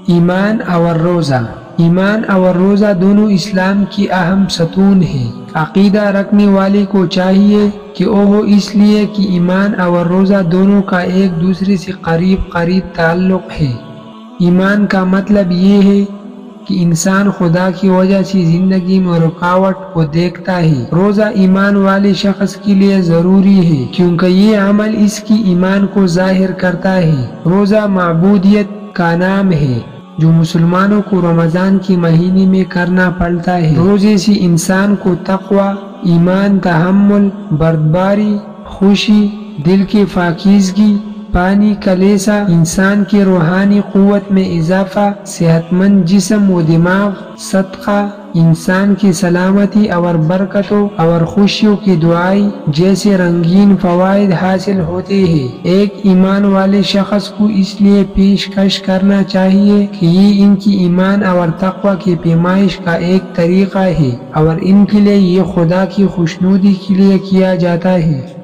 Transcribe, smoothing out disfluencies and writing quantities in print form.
ایمان اور روزہ۔ ایمان اور روزہ دونوں اسلام کی اہم ستون ہیں۔ عقیدہ رکھنے والے کو چاہیے کہ وہ اس لیے کہ ایمان اور روزہ دونوں کا ایک دوسرے سے قریب تعلق ہے۔ ایمان کا مطلب یہ ہے کہ انسان خدا کی وجہ سے زندگی میں رکاوٹ کو دیکھتا ہے۔ روزہ ایمان والے شخص کے لیے ضروری ہے کیونکہ یہ عمل اس کی ایمان کو ظاہر کرتا ہے۔ روزہ معبودیت کا نام ہے جو مسلمانوں کو رمضان کے مہینے میں کرنا پڑتا ہے۔ روزے سے انسان کو تقوی، ایمان، تحمل، بردباری، خوشی، دل کی پاکیزگی، پانی کا لیسا، انسان کی روحانی قوت میں اضافہ، صحت مند جسم و دماغ، صدقہ، انسان کی سلامتی اور برکتوں اور خوشیوں کی دعائیں جیسے رنگین فوائد حاصل ہوتے ہیں۔ ایک ایمان والے شخص کو اس لیے پیشکش کرنا چاہیے کہ یہ ان کی ایمان اور تقوی کی پیمائش کا ایک طریقہ ہے اور ان کے لیے یہ خدا کی خوشنودی کے لیے کیا جاتا ہے۔